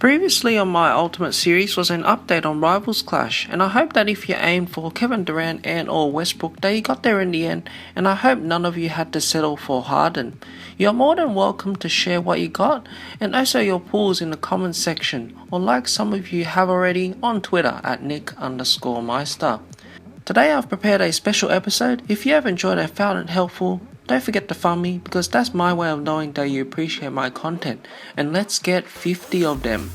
Previously on my Ultimate series was an update on Rivals Clash, and I hope that if you aimed for Kevin Durant and or Westbrook that you got there in the end, and I hope none of you had to settle for Harden. You are more than welcome to share what you got and also your pulls in the comments section, or like some of you have already on Twitter at Nick_Meister. Today I've prepared a special episode. If you have enjoyed and found it helpful, don't forget to fund me, because that's my way of knowing that you appreciate my content, and let's get 50 of them.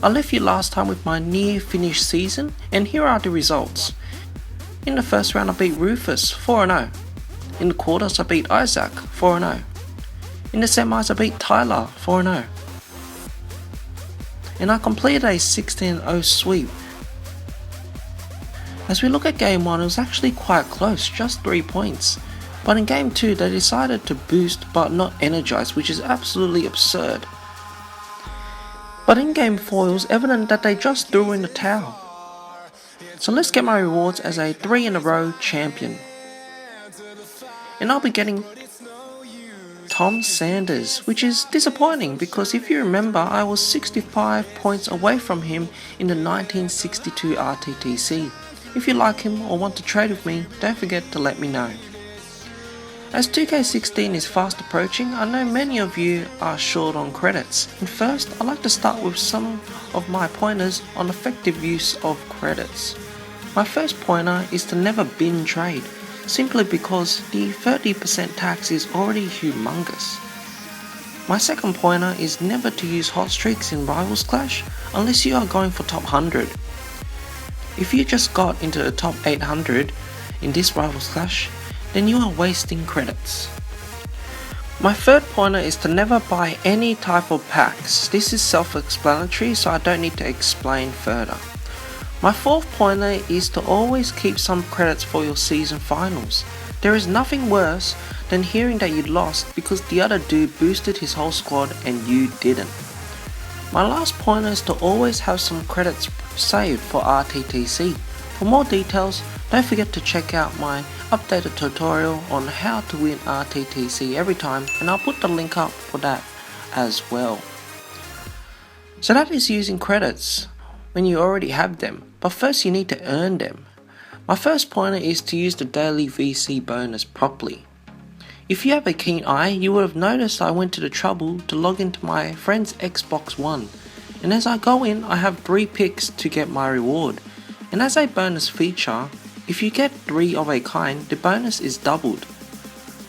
I left you last time with my near finished season, and here are the results. In the first round I beat Rufus 4-0. In the quarters I beat Isaac 4-0. In the semis I beat Tyler 4-0. And I completed a 16-0 sweep. As we look at game 1, it was actually quite close, just 3 points. But in game 2 they decided to boost but not energize, which is absolutely absurd. But in game 4 it was evident that they just threw in the towel. So let's get my rewards as a 3 in a row champion. And I'll be getting Tom Sanders, which is disappointing because if you remember I was 65 points away from him in the 1962 RTTC. If you like him or want to trade with me, don't forget to let me know. As 2K16 is fast approaching, I know many of you are short on credits, and first I'd like to start with some of my pointers on effective use of credits. My first pointer is to never bin trade, simply because the 30% tax is already humongous. My second pointer is never to use hot streaks in Rivals Clash unless you are going for top 100. If you just got into the top 800 in this Rivals Clash, then you are wasting credits. My third pointer is to never buy any type of packs. This is self-explanatory, so I don't need to explain further. My fourth pointer is to always keep some credits for your season finals. There is nothing worse than hearing that you lost because the other dude boosted his whole squad and you didn't. My last pointer is to always have some credits saved for RTTC. For more details, don't forget to check out my updated tutorial on how to win RTTC every time, and I'll put the link up for that as well. So that is using credits when you already have them, but first you need to earn them. My first pointer is to use the daily VC bonus properly. If you have a keen eye, you would have noticed I went to the trouble to log into my friend's Xbox One, and as I go in I have 3 picks to get my reward. And as a bonus feature, if you get 3 of a kind, the bonus is doubled,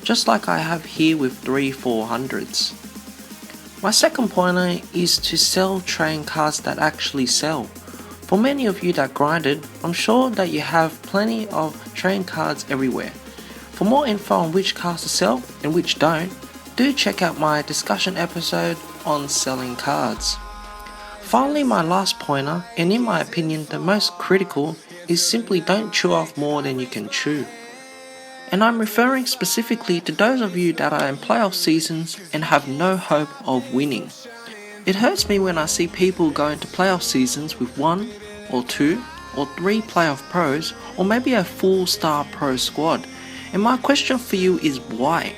just like I have here with 3 400s. My second pointer is to sell trading cards that actually sell. For many of you that grinded, I'm sure that you have plenty of trading cards everywhere. For more info on which cards to sell and which don't, do check out my discussion episode on selling cards. Finally, my last pointer, and in my opinion the most critical, is simply don't chew off more than you can chew. And I'm referring specifically to those of you that are in playoff seasons and have no hope of winning. It hurts me when I see people go into playoff seasons with 1 or 2 or 3 playoff pros, or maybe a full star pro squad. And my question for you is why?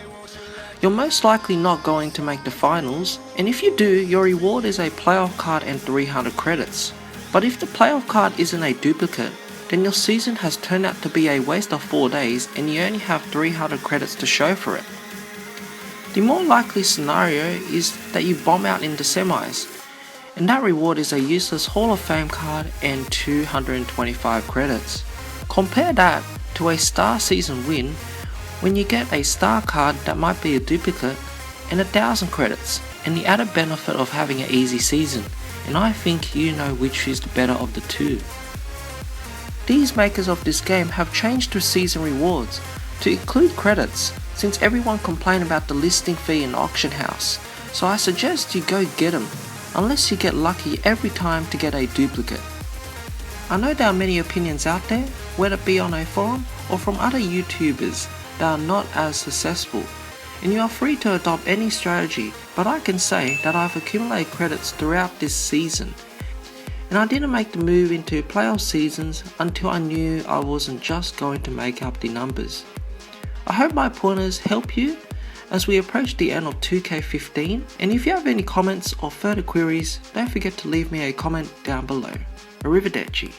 You're most likely not going to make the finals, and if you do, your reward is a playoff card and 300 credits. But if the playoff card isn't a duplicate, then your season has turned out to be a waste of 4 days and you only have 300 credits to show for it. The more likely scenario is that you bomb out in the semis, and that reward is a useless Hall of Fame card and 225 credits. Compare that to a star season win when you get a star card that might be a duplicate and 1000 credits, and the added benefit of having an easy season, and I think you know which is the better of the two. These makers of this game have changed their season rewards to include credits, since everyone complained about the listing fee in the auction house, so I suggest you go get them, unless you get lucky every time to get a duplicate. I know there are many opinions out there, whether it be on a forum or from other YouTubers that are not as successful, and you are free to adopt any strategy, but I can say that I've accumulated credits throughout this season, and I didn't make the move into playoff seasons until I knew I wasn't just going to make up the numbers. I hope my pointers help you, as we approach the end of 2K15, and if you have any comments or further queries, don't forget to leave me a comment down below. Arrivederci.